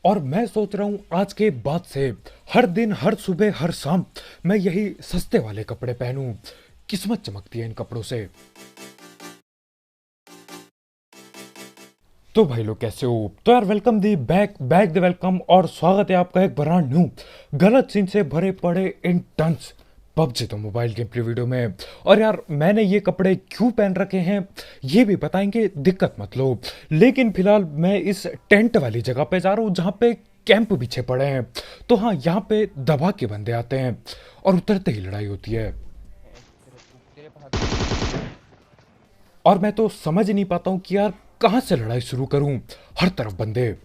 और मैं सोच रहा हूँ आज के बाद से हर दिन, हर सुबह, हर शाम मैं यही सस्ते वाले कपड़े पहनूं। किस्मत चमकती है इन कपड़ों से। तो भाई लोग कैसे हो? तो यार welcome the back back the welcome और स्वागत है आपका एक ब्रांड न्यू गलत सीन से भरे पड़े इंटेंस पबजी तो मोबाइल गेम प्ले वीडियो में। और यार मैंने ये कपड़े क्यों पहन रखे हैं ये भी बताएंगे, दिक्कत मत लो। लेकिन फिलहाल मैं इस टेंट वाली जगह पे जा रहा हूँ जहाँ पे कैंप बिछे पड़े हैं। तो हाँ, यहाँ पे दबा के बंदे आते हैं और उतरते ही लड़ाई होती है। और मैं तो समझ नहीं पाता हूँ कि यार कहाँ से लड़ाई शुरू करूँ। हर तरफ बंदे।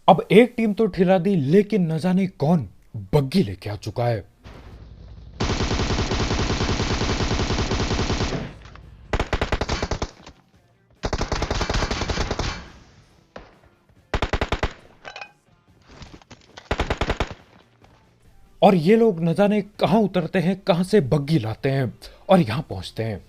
अब एक टीम तो ठिला दी, लेकिन न जाने कौन बग्गी लेके आ चुका है। और ये लोग न जाने कहां उतरते हैं, कहां से बग्गी लाते हैं और यहां पहुंचते हैं।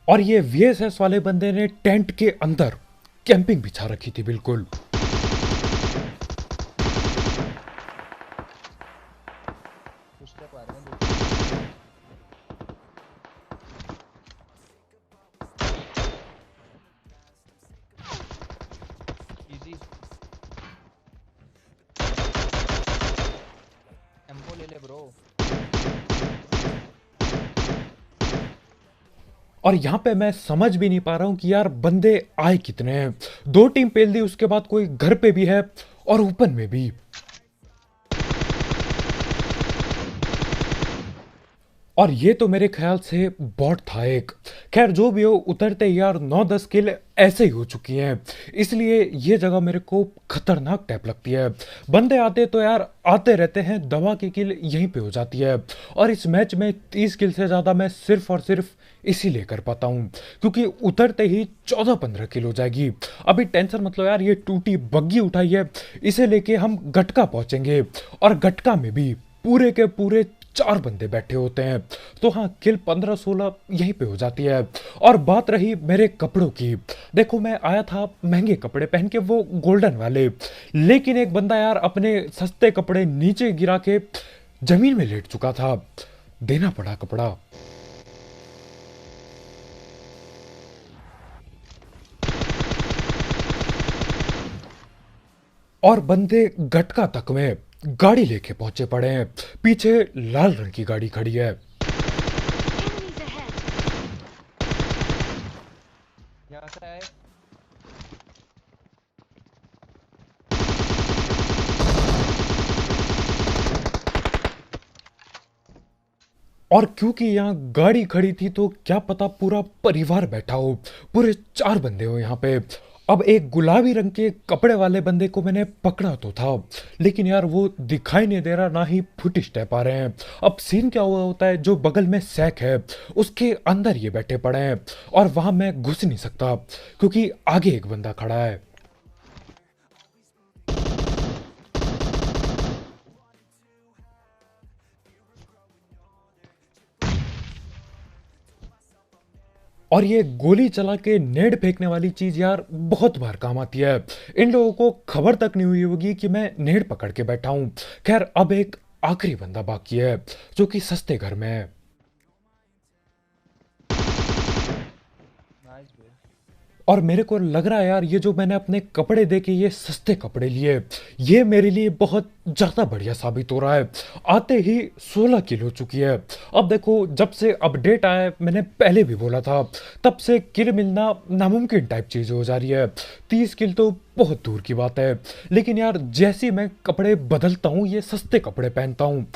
और ये वीएसएस वाले बंदे ने टेंट के अंदर कैंपिंग बिछा रखी थी बिल्कुल। इजी एम्पो ले ले ब्रो। और यहां पे मैं समझ भी नहीं पा रहा हूं कि यार बंदे आए कितने हैं। दो टीम पेल दी, उसके बाद कोई घर पे भी है और ओपन में भी। और ये तो मेरे ख्याल से बॉट था एक। खैर जो भी हो, उतरते ही यार 9-10 किल ऐसे ही हो चुकी हैं। इसलिए ये जगह मेरे को खतरनाक टाइप लगती है। बंदे आते तो यार आते रहते हैं, दवा की किल यहीं पे हो जाती है। और इस मैच में 30 किल से ज़्यादा मैं सिर्फ और सिर्फ इसीलिए कर पाता हूँ क्योंकि उतरते ही 14-15 किल हो जाएगी। अभी टेंशन मतलब यार, ये टूटी बग्गी उठाई है, इसे लेके हम गटका पहुंचेंगे। और गटका में भी पूरे के पूरे 4 बंदे बैठे होते हैं। तो हाँ, किल 15-16 यहीं पे हो जाती है। और बात रही मेरे कपड़ों की, देखो मैं आया था महंगे कपड़े पहन के, वो गोल्डन वाले। लेकिन एक बंदा यार अपने सस्ते कपड़े नीचे गिरा के जमीन में लेट चुका था। देना पड़ा कपड़ा। और बंदे गटका तक में गाड़ी लेके पहुंचे पड़े हैं। पीछे लाल रंग की गाड़ी खड़ी है। Enemies ahead! यहाँ से आए। और क्योंकि यहाँ गाड़ी खड़ी थी तो क्या पता पूरा परिवार बैठा हो, पूरे 4 बंदे हो यहाँ पे। अब एक गुलाबी रंग के कपड़े वाले बंदे को मैंने पकड़ा तो था, लेकिन यार वो दिखाई नहीं दे रहा, ना ही फुट स्टेप आ रहे हैं। अब सीन क्या हुआ होता है, जो बगल में सैक है उसके अंदर ये बैठे पड़े हैं और वहां मैं घुस नहीं सकता क्योंकि आगे एक बंदा खड़ा है। और ये गोली चला के नेड फेंकने वाली चीज यार बहुत बार काम आती है। इन लोगों को खबर तक नहीं हुई होगी कि मैं नेड पकड़ के बैठा हूं। खैर अब एक आखिरी बंदा बाकी है जो कि सस्ते घर में है। Nice bro. और मेरे को लग रहा है यार, ये जो मैंने अपने कपड़े देके ये सस्ते कपड़े लिए, ये मेरे लिए बहुत ज़्यादा बढ़िया साबित हो रहा है। आते ही 16 किल हो चुकी है। अब देखो, जब से अपडेट आया है, मैंने पहले भी बोला था, तब से किल मिलना नामुमकिन टाइप चीज़ हो जा रही है। 30 किल तो बहुत दूर की बात है। लेकिन यार जैसे ही मैं कपड़े बदलता हूँ, ये सस्ते कपड़े पहनता हूँ,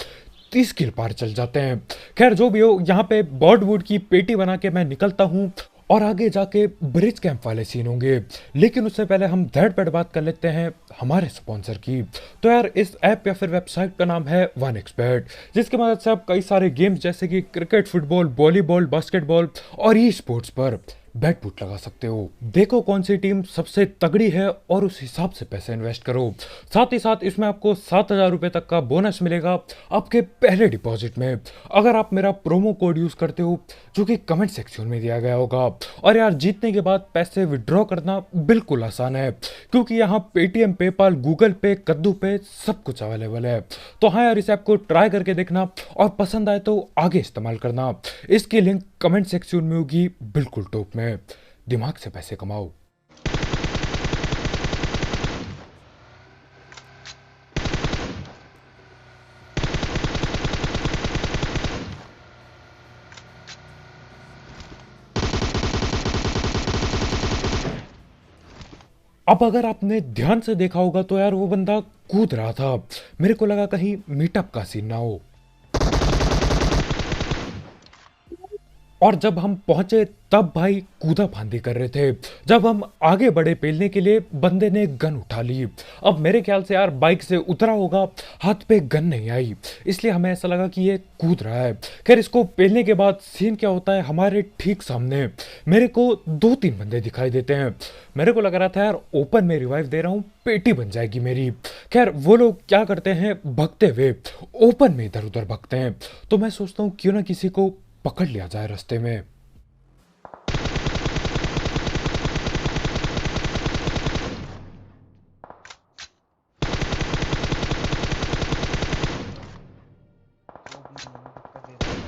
30 किल पार चल जाते हैं। खैर जो भी हो, यहाँ पे बॉर्डवुड की पेटी बना के मैं निकलता हूँ और आगे जाके ब्रिज कैंप वाले सीन होंगे। लेकिन उससे पहले हम धड़ पड़ बात कर लेते हैं हमारे स्पॉन्सर की। तो यार इस ऐप या फिर वेबसाइट का नाम है वन एक्सबेट, जिसकी मदद से आप कई सारे गेम्स जैसे कि क्रिकेट, फुटबॉल, वॉलीबॉल, बास्केटबॉल और ई स्पोर्ट्स पर बैट पुट लगा सकते हो। देखो कौन सी टीम सबसे तगड़ी है और उस हिसाब से पैसे इन्वेस्ट करो। साथ ही साथ इसमें आपको 7,000 रुपये तक का बोनस मिलेगा आपके पहले डिपॉजिट में, अगर आप मेरा प्रोमो कोड यूज करते हो, जो कि कमेंट सेक्शन में दिया गया होगा। और यार जीतने के बाद पैसे विड्रॉ करना बिल्कुल आसान है, क्योंकि यहाँ पेटीएम, पेपाल, गूगल पे, कद्दू पे सब कुछ अवेलेबल है। तो हाँ यार, इस ऐप को ट्राई करके देखना और पसंद आए तो आगे इस्तेमाल करना। इसकी लिंक कमेंट सेक्शन में होगी बिल्कुल टॉप में। दिमाग से पैसे कमाओ। अब अगर आपने ध्यान से देखा होगा तो यार वो बंदा कूद रहा था, मेरे को लगा कहीं मीटअप का सीन ना हो। और जब हम पहुंचे तब भाई कूदा फांदी कर रहे थे। जब हम आगे बढ़े पेलने के लिए, बंदे ने गन उठा ली। अब मेरे ख्याल से यार बाइक से उतरा होगा, हाथ पे गन नहीं आई, इसलिए हमें ऐसा लगा कि ये कूद रहा है। खैर इसको पेलने के बाद सीन क्या होता है, हमारे ठीक सामने मेरे को 2-3 बंदे दिखाई देते हैं। मेरे को लग रहा था यार ओपन में रिवाइव दे रहा हूँ, पेटी बन जाएगी मेरी। खैर वो लोग क्या करते हैं, भगते हुए ओपन में इधर उधर भगते हैं। तो मैं सोचता हूँ क्यों ना किसी को पकड़ लिया जाए रास्ते में। वो भी दिक्कत दे रहा है।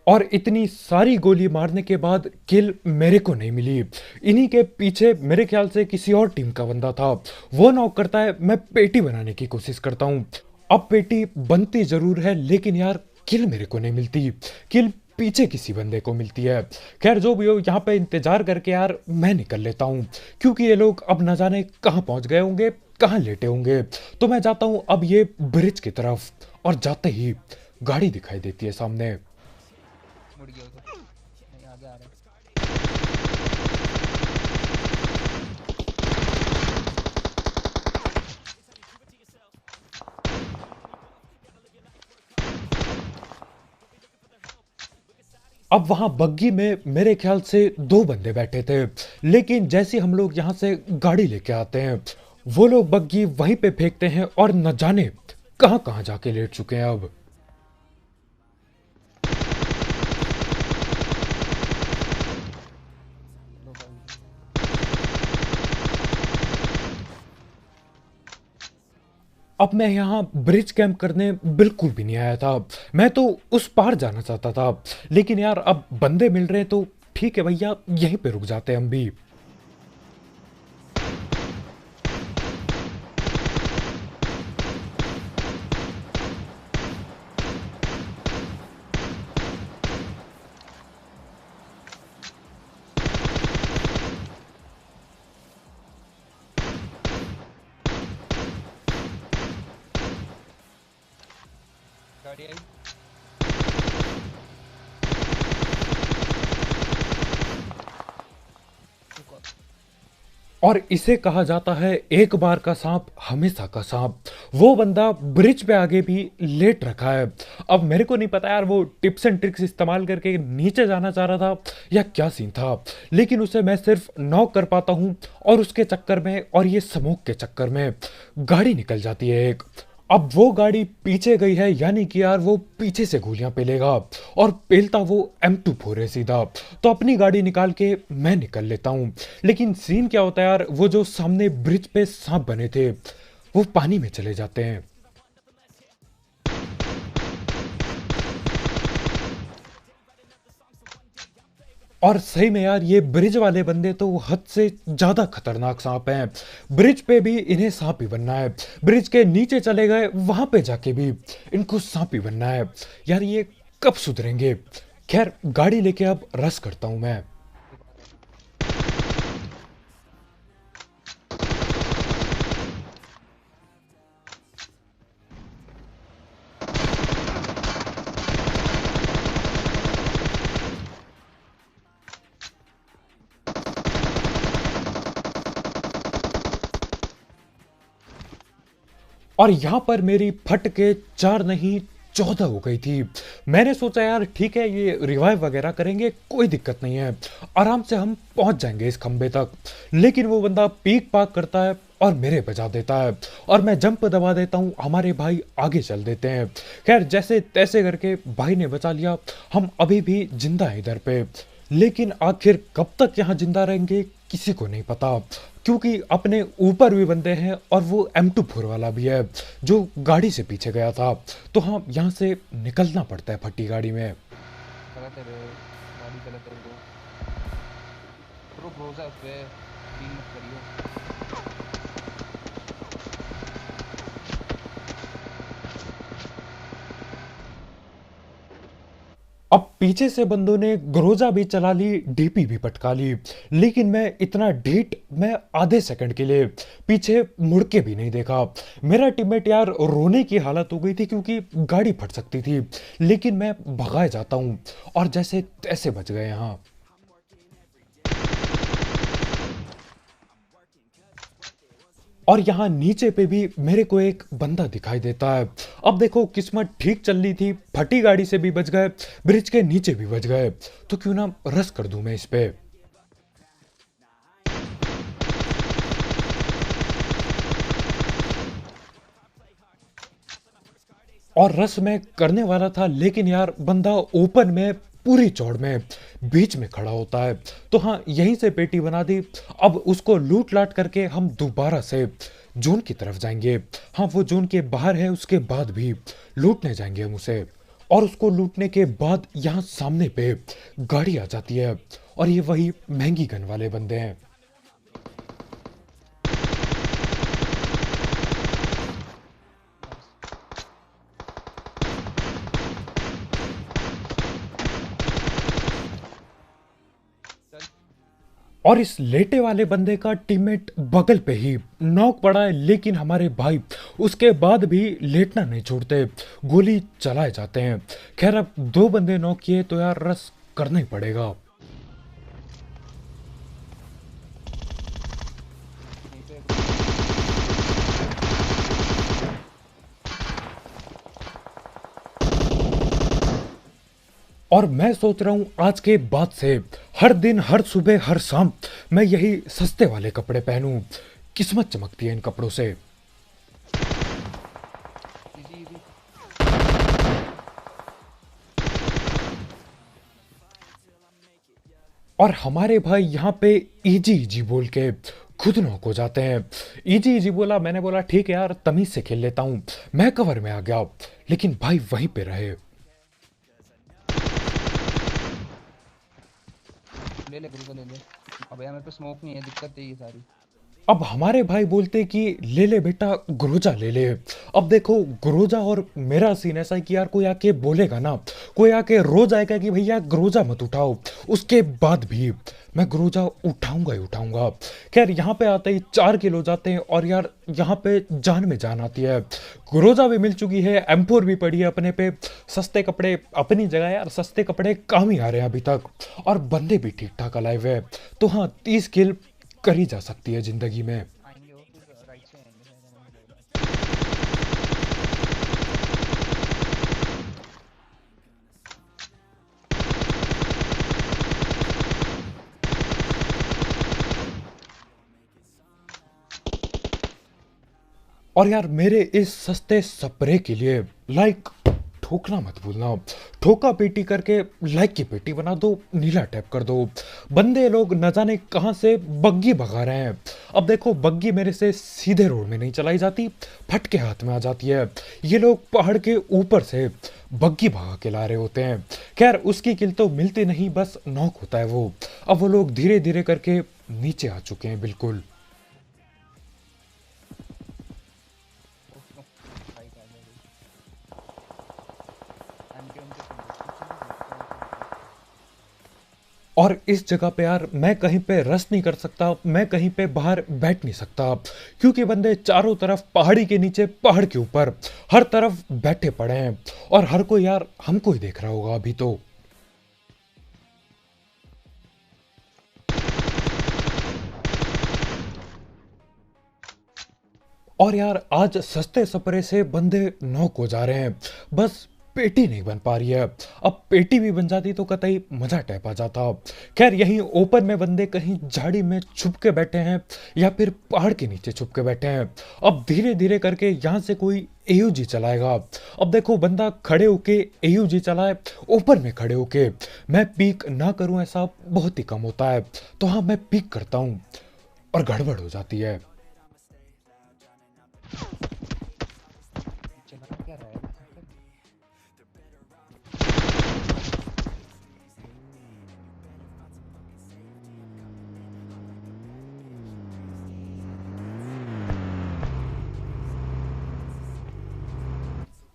और इतनी सारी गोली मारने के बाद किल मेरे को नहीं मिली। इन्हीं के पीछे मेरे ख्याल से किसी और टीम का बंदा था, वो नॉक करता है, मैं पेटी बनाने की कोशिश करता हूँ। अब पेटी बनती जरूर है, लेकिन यार किल मेरे को नहीं मिलती, किल पीछे किसी बंदे को मिलती है। खैर जो भी हो, यहाँ पे इंतजार करके यार मैं निकल लेता हूँ, क्योंकि ये लोग अब न जाने कहाँ पहुंच गए होंगे, कहाँ लेटे होंगे। तो मैं जाता हूँ अब ये ब्रिज की तरफ, और जाते ही गाड़ी दिखाई देती है सामने। मुड़ गया उधर, नहीं आगे आ रहा है। अब वहां बग्गी में मेरे ख्याल से 2 बंदे बैठे थे, लेकिन जैसे हम लोग यहां से गाड़ी लेके आते हैं, वो लोग बग्गी वहीं पे फेंकते हैं और न जाने कहां कहां जाके लेट चुके हैं अब। लो भाई। अब मैं यहाँ ब्रिज कैंप करने बिल्कुल भी नहीं आया था, मैं तो उस पार जाना चाहता था। लेकिन यार अब बंदे मिल रहे हैं तो ठीक है भैया, यहीं पे रुक जाते हैं हम भी। गाड़ी आई। रुको। और इसे कहा जाता है एक बार का सांप हमेशा का सांप। वो बंदा ब्रिज पे आगे भी लेट रखा है। अब मेरे को नहीं पता यार वो टिप्स एंड ट्रिक्स इस्तेमाल करके नीचे जाना चाह रहा था या क्या सीन था, लेकिन उसे मैं सिर्फ नॉक कर पाता हूँ, और उसके चक्कर में और ये स्मोक के चक्कर में गाड़ी निकल जाती है एक। अब वो गाड़ी पीछे गई है, यानी कि यार वो पीछे से गोलियां पेलेगा, और पेलता वो M24 है सीधा। तो अपनी गाड़ी निकाल के मैं निकल लेता हूँ। लेकिन सीन क्या होता है यार, वो जो सामने ब्रिज पे सांप बने थे वो पानी में चले जाते हैं। और सही में यार ये ब्रिज वाले बंदे तो हद से ज्यादा खतरनाक सांप हैं। ब्रिज पे भी इन्हें सांप ही बनना है, ब्रिज के नीचे चले गए वहां पे जाके भी इनको सांप ही बनना है। यार ये कब सुधरेंगे। खैर गाड़ी लेके अब रस करता हूं मैं। और यहाँ पर मेरी फट के 4 नहीं 14 हो गई थी। मैंने सोचा यार ठीक है, ये रिवाइव वगैरह करेंगे, कोई दिक्कत नहीं है, आराम से हम पहुंच जाएंगे इस खंबे तक। लेकिन वो बंदा पीक पाक करता है और मेरे बजा देता है, और मैं जंप दबा देता हूँ, हमारे भाई आगे चल देते हैं। खैर जैसे तैसे करके भाई ने बचा लिया, हम अभी भी जिंदा हैं इधर पे। लेकिन आखिर कब तक यहाँ जिंदा रहेंगे किसी को नहीं पता, क्योंकि अपने ऊपर भी बंदे हैं और वो M24 वाला भी है जो गाड़ी से पीछे गया था। तो हाँ, यहाँ से निकलना पड़ता है फटी गाड़ी में। गलत है रे, गाड़ी गलत है वो। प्रो भरोसा है उस पे, फील मत करियो। अब पीछे से बंदों ने ग्रोजा भी चला ली, डीपी भी पटका ली, लेकिन मैं इतना ढीठ, मैं आधे सेकंड के लिए पीछे मुड़ के भी नहीं देखा। मेरा टीममेट यार रोने की हालत हो गई थी क्योंकि गाड़ी फट सकती थी, लेकिन मैं भगाए जाता हूँ और जैसे तैसे बच गए यहाँ। और यहाँ नीचे पे भी मेरे को एक बंदा दिखाई देता है। अब देखो किस्मत ठीक चल रही थी, फटी गाड़ी से भी बच गए, ब्रिज के नीचे भी बच गए, तो क्यों ना रस कर दूं मैं इस पे। और रस में करने वाला था, लेकिन यार बंदा ओपन में पूरी चौड़ में बीच में खड़ा होता है। तो हाँ, यहीं से पेटी बना दी। अब उसको लूट लाट करके हम दोबारा से जोन की तरफ जाएंगे। हाँ, वो जोन के बाहर है, उसके बाद भी लूटने जाएंगे हम उसे। और उसको लूटने के बाद यहाँ सामने पे गाड़ी आ जाती है, और ये वही महंगी गन वाले बंदे हैं। चल और इस लेटे वाले बंदे का टीममेट बगल पे ही नॉक पड़ा है, लेकिन हमारे भाई उसके बाद भी लेटना नहीं छोड़ते, गोली चलाए जाते हैं। खैर अब 2 बंदे नॉक किए तो यार रस करना ही पड़ेगा। यहीं पे और मैं सोच रहा हूँ आज के बाद से हर दिन, हर सुबह, हर शाम मैं यही सस्ते वाले कपड़े पहनूं। किस्मत चमकती है इन कपड़ों से। Easy easy. और हमारे भाई यहाँ पे इजी इजी बोल के खुद नॉक हो जाते हैं। इजी इजी बोला, मैंने बोला ठीक है यार, तमीज से खेल लेता हूँ, मैं कवर में आ गया, लेकिन भाई वहीं पे रहे। ले ले गुरु को ले ले। अब यार मेरे पे स्मोक नहीं है, दिक्कत है ये सारी। अब हमारे भाई बोलते कि ले ले बेटा, ग्रोजा ले ले। अब देखो ग्रोजा और मेरा सीन ऐसा है कि यार कोई आके बोलेगा ना, कोई आके रोज आएगा कि भैया ग्रोजा मत उठाओ, उसके बाद भी मैं ग्रोजा उठाऊंगा ही उठाऊंगा। खैर यहाँ पे आते ही 4 किलो जाते हैं, और यार यहाँ पे जान में जान आती है। ग्रोजा भी मिल चुकी है, M4 भी पड़ी है अपने पे, सस्ते कपड़े अपनी जगह यार, सस्ते कपड़े काम ही आ रहे हैं अभी तक, और बंदे भी ठीक ठाक अलाइव है। तो हाँ, 30 किल करी जा सकती है जिंदगी में। आएंगे वो फिर राइट से आएंगे शायद, हमें लग रहा है। और यार मेरे इस सस्ते स्प्रे के लिए लाइक ठोकना मत भूलना। ठोका पेटी करके लाइक की पेटी बना दो, नीला टैप कर दो। बंदे लोग न जाने कहां से बग्गी भगा रहे हैं। अब देखो बग्गी मेरे से सीधे रोड में नहीं चलाई जाती, फट के हाथ में आ जाती है। ये लोग पहाड़ के ऊपर से बग्गी भगा के ला रहे होते हैं। खैर उसकी किल तो मिलती नहीं, बस नॉक होता है वो। अब वो लोग धीरे धीरे करके नीचे आ चुके हैं बिल्कुल। उसको राइट आ गया एमके उनके सुन रहे कुछ नहीं बोलता। और इस जगह पे यार मैं कहीं पे रस नहीं कर सकता, मैं कहीं पे बाहर बैठ नहीं सकता, क्योंकि बंदे चारों तरफ पहाड़ी के नीचे, पहाड़ के ऊपर हर तरफ बैठे पड़े हैं, और हर कोई यार हमको ही देख रहा होगा अभी तो। और यार आज सस्ते सपरे से बंदे नॉक हो जा रहे हैं, बस पेटी नहीं बन पा रही है। अब पेटी भी बन जाती तो कतई मजा टैप आ जाता। खैर यहीं ओपन में बंदे कहीं झाड़ी में छुप के बैठे हैं या फिर पहाड़ के नीचे छुप के बैठे हैं। अब धीरे धीरे करके यहाँ से कोई एयूजी चलाएगा। अब देखो बंदा खड़े होके एयूजी चलाए, ओपन में खड़े होके। मैं पीक ना करूं ऐसा बहुत ही कम होता है, तो हाँ मैं पीक करता हूँ और गड़बड़ हो जाती है। चला क्या रहा है?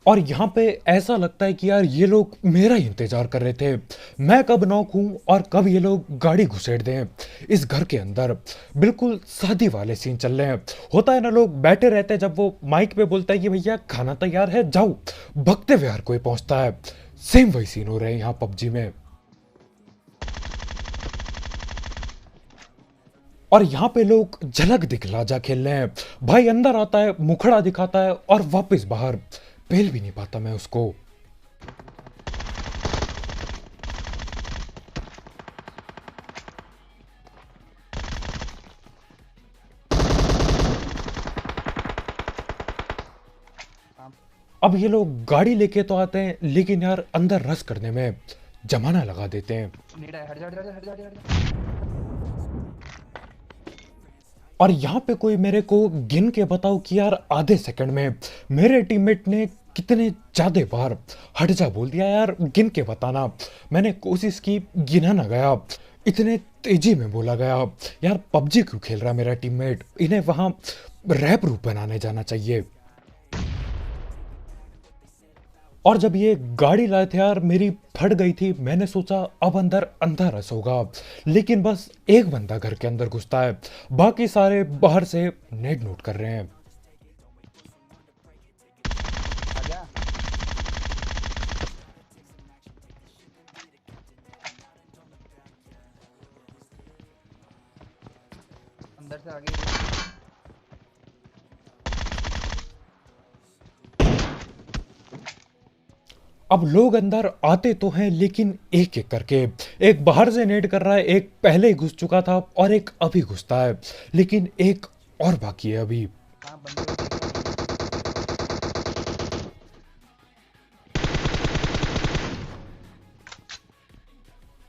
और यहाँ पे ऐसा लगता है कि यार ये लोग मेरा ही इंतजार कर रहे थे, मैं कब नॉक हूँ और कब ये लोग गाड़ी घुसेड़ दें इस घर के अंदर। बिल्कुल शादी वाले सीन चल रहे हैं। होता है ना, लोग बैठे रहते हैं, जब वो माइक पे बोलता है कि भैया खाना तैयार है जाओ, भगते हुए हर कोई पहुंचता है। सेम वही सीन हो रहे हैं यहाँ पबजी में। और यहाँ पे लोग झलक दिखला जा खेल रहे हैं। भाई अंदर आता है, मुखड़ा दिखाता है और वापस बाहर। पेल भी नहीं पाता मैं उसको। काम अब ये लोग गाड़ी लेके तो आते हैं, लेकिन यार अंदर रस करने में जमाना लगा देते हैं। नीड है, हट जा हट जा हट जा हट जा। और यहाँ पे कोई मेरे को गिन के बताओ कि यार आधे सेकंड में मेरे टीममेट ने कितने ज्यादा बार हट जा बोल दिया। यार गिन के बताना। मैंने कोशिश की, गिना ना गया, इतने तेजी में बोला गया। यार पबजी क्यों खेल रहा है मेरा टीममेट, इन्हें वहां रैप रूप बनाने जाना चाहिए। और जब ये गाड़ी लाए थे यार, मेरी फट गई थी। मैंने सोचा अब अंदर अंधा रस होगा, लेकिन बस एक बंदा घर के अंदर घुसता है, बाकी सारे बाहर से नेट नोट कर रहे हैं। आजा। अंदर से आगे। अब लोग अंदर आते तो हैं, लेकिन एक एक करके। एक बाहर से नेट कर रहा है, एक पहले ही घुस चुका था और एक अभी घुसता है, लेकिन एक और बाकी है अभी। हाँ बंदे को देख रहा हूँ।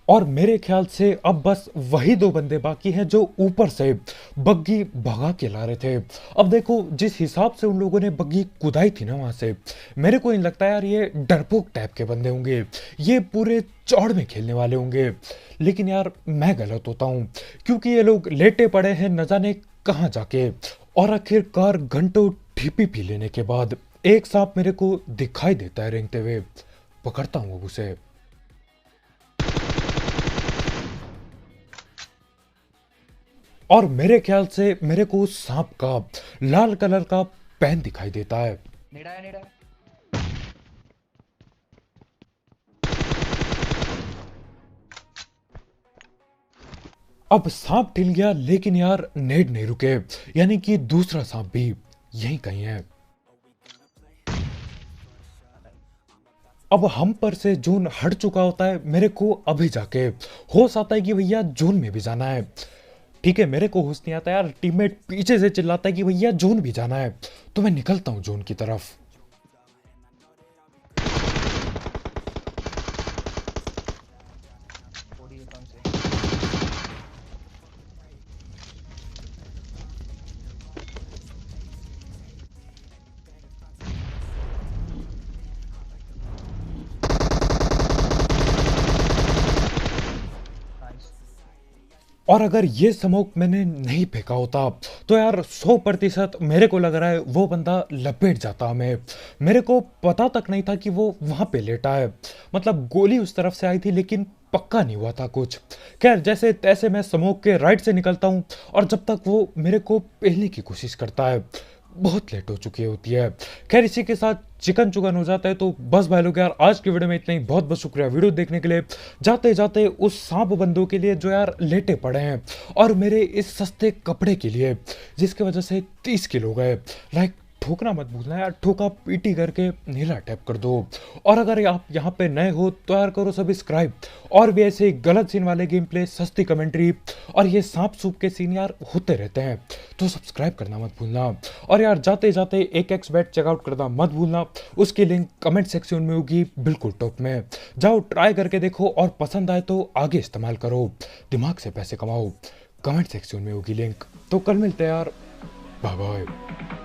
और मेरे ख्याल से अब बस वही दो बंदे बाकी हैं जो ऊपर से बग्गी भगा के ला रहे थे। अब देखो जिस हिसाब से उन लोगों ने बग्गी कुदाई थी ना वहां से, मेरे को नहीं लगता यार ये डरपोक टाइप के बंदे होंगे, ये पूरे चौड़ में खेलने वाले होंगे। लेकिन यार मैं गलत होता हूँ, क्योंकि ये लोग लेटे पड़े हैं न जाने कहाँ जाके। और आखिरकार घंटों ठीपी पी लेने के बाद एक सांप मेरे को दिखाई देता है रेंगते हुए। पकड़ता हूँ अब उसे। और मेरे ख्याल से मेरे को उस सांप का लाल कलर का पैन दिखाई देता है। नीड है नीड है। अब सांप ढिल गया, लेकिन यार नेड नहीं रुके, यानी कि दूसरा सांप भी यहीं कहीं है। अब हम पर से जोन हट चुका होता है, मेरे को अभी जाके होश आता है कि भैया जोन में भी जाना है। ठीक है, मेरे को होश नहीं आता यार, टीममेट पीछे से चिल्लाता है कि भैया जोन भी जाना है, तो मैं निकलता हूं जोन की तरफ। थोड़ी कौन से नाइस। और अगर ये स्मोक मैंने नहीं फेंका होता तो यार 100% मेरे को लग रहा है वो बंदा लपेट जाता हमें। मेरे को पता तक नहीं था कि वो वहां पे लेटा है, मतलब गोली उस तरफ से आई थी लेकिन पक्का नहीं हुआ था कुछ। खैर जैसे तैसे मैं स्मोक के राइट से निकलता हूँ, और जब तक वो मेरे को पेलने की कोशिश करता है, बहुत लेट हो चुकी होती है। खैर इसी के साथ चिकन चुकन हो जाता है। तो बस भाई लोग यार आज की वीडियो में इतना ही। बहुत बहुत शुक्रिया वीडियो देखने के लिए। जाते जाते उस सांप बंदों के लिए जो यार लेटे पड़े हैं, और मेरे इस सस्ते कपड़े के लिए जिसकी वजह से 30 किलो गए। लाइक ठोकना मत भूलना यार, ठोका पीटी करके नीला टैप कर दो। और अगर आप यहाँ पे नए हो तो यार करो सब्सक्राइब। और भी ऐसे गलत सीन वाले गेम प्ले, सस्ती कमेंट्री और ये सांप सूप के सीन यार होते रहते हैं, तो सब्सक्राइब करना मत भूलना। और यार जाते जाते एक एक्स बैट चेकआउट करना मत भूलना, उसकी लिंक कमेंट सेक्शन में होगी बिल्कुल टॉप में। जाओ ट्राई करके देखो और पसंद आए तो आगे इस्तेमाल करो, दिमाग से पैसे कमाओ। कमेंट सेक्शन में होगी लिंक। तो कल मिलते हैं यार, बाय बाय।